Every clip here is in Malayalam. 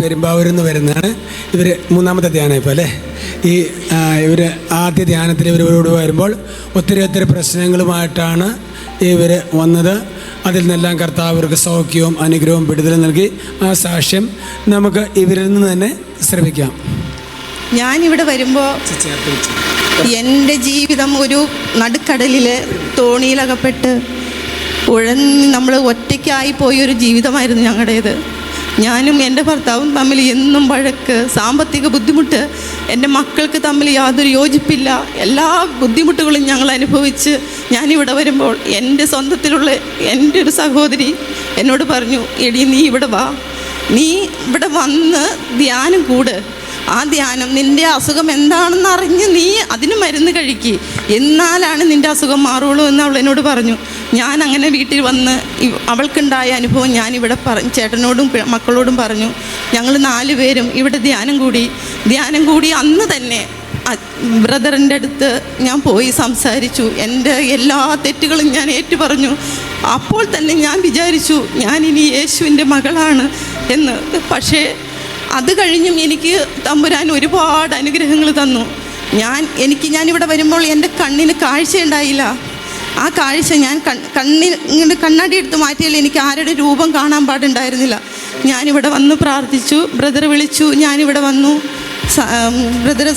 പെരുമ്പാവൂരിൽ നിന്ന് വരുന്നതാണ്. ഇവർ മൂന്നാമത്തെ ധ്യാനം ഇപ്പോൾ അല്ലേ. ഇവർ ആദ്യ ധ്യാനത്തിൽ ഇവരോട് വരുമ്പോൾ ഒത്തിരി പ്രശ്നങ്ങളുമായിട്ടാണ് ഇവർ വന്നത്. അതിൽ നിന്നെല്ലാം കർത്താവ് അവർക്ക് സൗഖ്യവും അനുഗ്രഹവും വിടുതലും നൽകി. ആ സാക്ഷ്യം നമുക്ക് ഇവരിൽ നിന്ന് തന്നെ ശ്രമിക്കാം. ഞാനിവിടെ വരുമ്പോൾ എൻ്റെ ജീവിതം ഒരു നടുക്കടലിൽ തോണിയിലകപ്പെട്ട് ഉഴന്ന് നമ്മൾ ഒറ്റയ്ക്കായി പോയൊരു ജീവിതമായിരുന്നു ഞങ്ങളുടേത്. ഞാനും എൻ്റെ ഭർത്താവും തമ്മിൽ എന്നും വഴക്ക്, സാമ്പത്തിക ബുദ്ധിമുട്ട്, എൻ്റെ മക്കൾക്ക് തമ്മിൽ യാതൊരു യോജിപ്പില്ല. എല്ലാ ബുദ്ധിമുട്ടുകളും ഞങ്ങൾ അനുഭവിച്ച് ഞാനിവിടെ വരുമ്പോൾ എൻ്റെ സ്വന്തത്തിലുള്ള എൻ്റെ ഒരു സഹോദരി എന്നോട് പറഞ്ഞു, എടി നീ ഇവിടെ വാ, നീ ഇവിടെ വന്ന് ധ്യാനം കൂട്. ആ ധ്യാനം നിൻ്റെ അസുഖം എന്താണെന്ന് അറിഞ്ഞ് നീ അതിന് മരുന്ന് കഴിക്കുക, എന്നാലാണ് നിൻ്റെ അസുഖം മാറുള്ളൂ എന്ന് അവൾ എന്നോട് പറഞ്ഞു. ഞാൻ അങ്ങനെ വീട്ടിൽ വന്ന് അവൾക്കുണ്ടായ അനുഭവം ഞാനിവിടെ ചേട്ടനോടും മക്കളോടും പറഞ്ഞു. ഞങ്ങൾ 4 പേരും ഇവിടെ ധ്യാനം കൂടി അന്ന് തന്നെ ബ്രദറിൻ്റെ അടുത്ത് ഞാൻ പോയി സംസാരിച്ചു. എൻ്റെ എല്ലാ തെറ്റുകളും ഞാൻ ഏറ്റുപറഞ്ഞു. അപ്പോൾ തന്നെ ഞാൻ വിചാരിച്ചു ഞാനിനി യേശുവിൻ്റെ മകളാണ് എന്ന്. പക്ഷേ അത് കഴിഞ്ഞും എനിക്ക് തമ്പുരാൻ ഒരുപാട് അനുഗ്രഹങ്ങൾ തന്നു. ഞാനിവിടെ വരുമ്പോൾ എൻ്റെ കണ്ണിന് കാഴ്ചയുണ്ടായില്ല. ആ കാഴ്ച ഞാൻ ഇങ്ങനെ കണ്ണാടി എടുത്ത് മാറ്റിയാൽ എനിക്ക് ആരുടെ രൂപം കാണാൻ പാടുണ്ടായിരുന്നില്ല. ഞാനിവിടെ വന്ന് പ്രാർത്ഥിച്ചു, ബ്രദറെ വിളിച്ചു, ഞാനിവിടെ വന്നു. ബ്രദറെ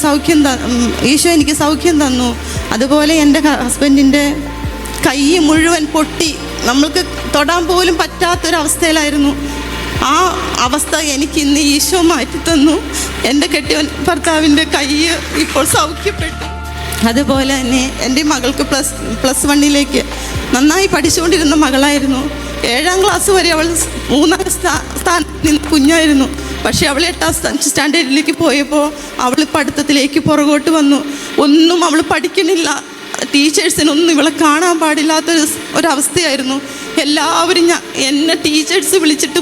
ഈശോ എനിക്ക് സൗഖ്യം തന്നു. അതുപോലെ എൻ്റെ ഹസ്ബൻഡിൻ്റെ കൈ മുഴുവൻ പൊട്ടി, നമ്മൾക്ക് തൊടാൻ പോലും പറ്റാത്തൊരവസ്ഥയിലായിരുന്നു. ആ അവസ്ഥ എനിക്ക് ഇന്ന് ഈശോ മാറ്റിത്തന്നു. എൻ്റെ കെട്ടിയവൻ ഭർത്താവിൻ്റെ കൈ ഇപ്പോൾ സൗഖ്യപ്പെട്ടു. അതുപോലെ തന്നെ എൻ്റെ മകൾക്ക് പ്ലസ് 1 നന്നായി പഠിച്ചുകൊണ്ടിരുന്ന മകളായിരുന്നു. 7ാം ക്ലാസ് വരെ അവൾ 3ാം സ്ഥാനത്ത് നിന്ന് കുഞ്ഞായിരുന്നു. പക്ഷേ അവൾ 8ാം സ്റ്റാൻഡേർഡിലേക്ക് പോയപ്പോൾ അവൾ പഠിത്തത്തിലേക്ക് പുറകോട്ട് വന്നു. ഒന്നും അവൾ പഠിക്കണില്ല. ടീച്ചേഴ്സിനൊന്നും ഇവളെ കാണാൻ ഒരവസ്ഥയായിരുന്നു. എല്ലാവരും എന്നെ ടീച്ചേഴ്സ് വിളിച്ചിട്ട്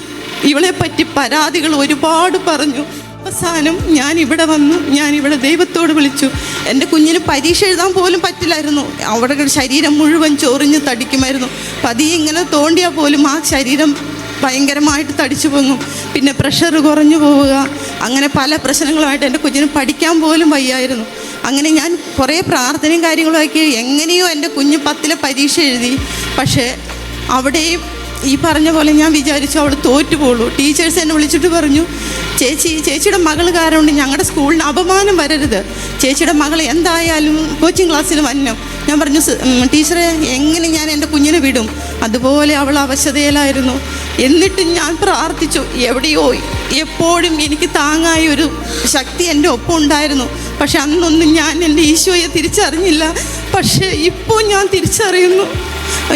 ഇവളെ പറ്റി പരാതികൾ ഒരുപാട് പറഞ്ഞു. അവസാനം ഞാനിവിടെ വന്നു. ഞാനിവിടെ ദൈവത്തോട് വിളിച്ചു. എൻ്റെ കുഞ്ഞിന് പരീക്ഷ എഴുതാൻ പോലും പറ്റില്ലായിരുന്നു. അവിടെ ശരീരം മുഴുവൻ ചൊറിഞ്ഞ് തടിക്കുമായിരുന്നു. പതിയെ ഇങ്ങനെ തോണ്ടിയാൽ പോലും ആ ശരീരം ഭയങ്കരമായിട്ട് തടിച്ചു പൊങ്ങും. പിന്നെ പ്രഷർ കുറഞ്ഞു പോവുക, അങ്ങനെ പല പ്രശ്നങ്ങളുമായിട്ട് എൻ്റെ കുഞ്ഞിന് പഠിക്കാൻ പോലും വയ്യായിരുന്നു. അങ്ങനെ ഞാൻ കുറേ പ്രാർത്ഥനയും കാര്യങ്ങളുമാക്കി എങ്ങനെയോ എൻ്റെ കുഞ്ഞ് 10ലെ പരീക്ഷ എഴുതി. പക്ഷേ അവിടെയും ഈ പറഞ്ഞ പോലെ ഞാൻ വിചാരിച്ചു അവൾ തോറ്റുപോളൂ. ടീച്ചേഴ്സ് എന്നെ വിളിച്ചിട്ട് പറഞ്ഞു, ചേച്ചിയുടെ മകൾ കാരണം ഞങ്ങളുടെ സ്കൂളിന് അപമാനം വരരുത്, ചേച്ചിയുടെ മകൾ എന്തായാലും കോച്ചിങ് ക്ലാസ്സിൽ വന്നു. ഞാൻ പറഞ്ഞു, ടീച്ചറെ എങ്ങനെ ഞാൻ എൻ്റെ കുഞ്ഞിനെ വിടും? അതുപോലെ അവൾ അവശതയിലായിരുന്നു. എന്നിട്ടും ഞാൻ പ്രാർത്ഥിച്ചു. എവിടെയോ എപ്പോഴും എനിക്ക് താങ്ങായ ഒരു ശക്തി എൻ്റെ ഒപ്പം ഉണ്ടായിരുന്നു. പക്ഷെ അന്നൊന്നും ഞാൻ എൻ്റെ ഈശോയെ തിരിച്ചറിഞ്ഞില്ല. പക്ഷേ ഇപ്പോൾ ഞാൻ തിരിച്ചറിയുന്നു.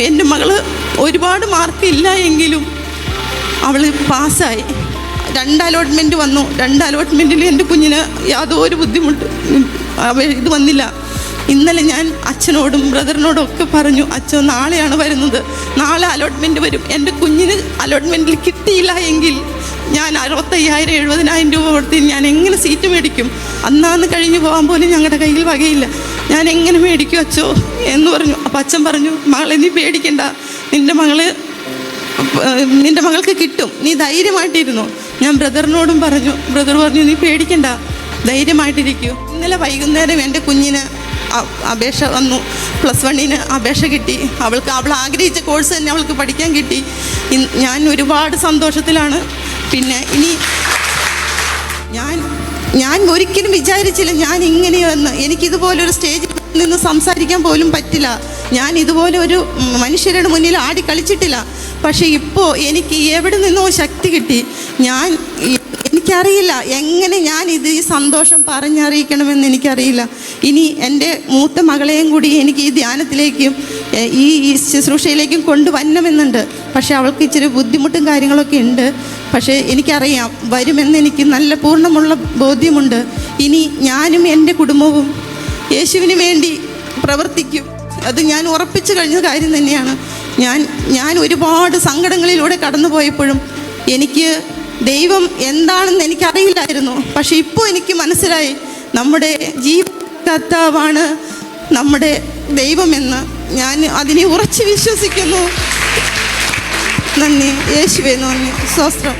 എൻ്റെ മകള് ഒരുപാട് മാർക്ക് ഇല്ല എങ്കിലും അവൾ പാസ്സായി. 2 അലോട്ട്മെൻറ്റ് വന്നു. 2 അലോട്ട്മെൻറ്റിൽ എൻ്റെ കുഞ്ഞിന് യാതൊരു ഇത് വന്നില്ല. ഇന്നലെ ഞാൻ അച്ഛനോടും ബ്രദറിനോടും ഒക്കെ പറഞ്ഞു, അച്ഛൻ നാളെയാണ് വരുന്നത്, നാളെ അലോട്ട്മെൻറ്റ് വരും. എൻ്റെ കുഞ്ഞിന് അലോട്ട്മെൻറ്റിൽ കിട്ടിയില്ല എങ്കിൽ ഞാൻ 65,000-70,000 രൂപ കൊടുത്ത് ഞാൻ എങ്ങനെ സീറ്റ് മേടിക്കും? അന്നാന്ന് കഴിഞ്ഞ് പോകാൻ പോലും ഞങ്ങളുടെ കയ്യിൽ വകയില്ല. ഞാൻ എങ്ങനെ മേടിക്കും അച്ഛോ എന്ന് പറഞ്ഞു. അപ്പം അച്ഛൻ പറഞ്ഞു, മകളെ നീ പേടിക്കണ്ട, നിൻ്റെ മകൾക്ക് കിട്ടും, നീ ധൈര്യമായിട്ടിരുന്നു. ഞാൻ ബ്രദറിനോടും പറഞ്ഞു. ബ്രദർ പറഞ്ഞു, നീ പേടിക്കണ്ട, ധൈര്യമായിട്ടിരിക്കൂ. ഇന്നലെ വൈകുന്നേരം എൻ്റെ കുഞ്ഞിന് അപേക്ഷ വന്നു. പ്ലസ് 1 അപേക്ഷ കിട്ടി. അവൾ ആഗ്രഹിച്ച കോഴ്സ് തന്നെ അവൾക്ക് പഠിക്കാൻ കിട്ടി. ഞാൻ ഒരുപാട് സന്തോഷത്തിലാണ്. പിന്നെ ഇനി ഞാൻ ഒരിക്കലും വിചാരിച്ചില്ല ഞാൻ ഇങ്ങനെയൊന്ന്, എനിക്കിതുപോലൊരു സ്റ്റേജിൽ നിന്ന് സംസാരിക്കാൻ പോലും പറ്റില്ല. ഞാൻ ഇതുപോലെ ഒരു മനുഷ്യരുടെ മുന്നിൽ ആടി കളിച്ചിട്ടില്ല. പക്ഷേ ഇപ്പോൾ എനിക്ക് എവിടെ നിന്നോ ശക്തി കിട്ടി. എനിക്കറിയില്ല എങ്ങനെ ഈ സന്തോഷം പറഞ്ഞറിയിക്കണമെന്ന് എനിക്കറിയില്ല. ഇനി എൻ്റെ മൂത്ത മകളെയും കൂടി എനിക്ക് ഈ ധ്യാനത്തിലേക്കും ഈ ശുശ്രൂഷയിലേക്കും കൊണ്ടുവരണമെന്നുണ്ട്. പക്ഷേ അവൾക്ക് ഇച്ചിരി ബുദ്ധിമുട്ടും കാര്യങ്ങളൊക്കെ ഉണ്ട്. പക്ഷേ എനിക്കറിയാം വരുമെന്ന് എനിക്ക് നല്ല പൂർണ്ണമുള്ള ബോധ്യമുണ്ട്. ഇനി ഞാനും എൻ്റെ കുടുംബവും യേശുവിന് വേണ്ടി പ്രവർത്തിക്കും. അത് ഞാൻ ഉറപ്പിച്ചു കഴിഞ്ഞ കാര്യം തന്നെയാണ്. ഞാൻ ഒരുപാട് സങ്കടങ്ങളിലൂടെ കടന്നു പോയപ്പോഴും എനിക്ക് ദൈവം എന്താണെന്ന് എനിക്കറിയില്ലായിരുന്നു. പക്ഷെ ഇപ്പോൾ എനിക്ക് മനസ്സിലായി, നമ്മുടെ കർത്താവാണ് നമ്മുടെ ദൈവമെന്ന്. ഞാൻ അതിനെ ഉറച്ചു വിശ്വസിക്കുന്നു. നന്ദി യേശുവേ, നന്ദി, സ്തോത്രം.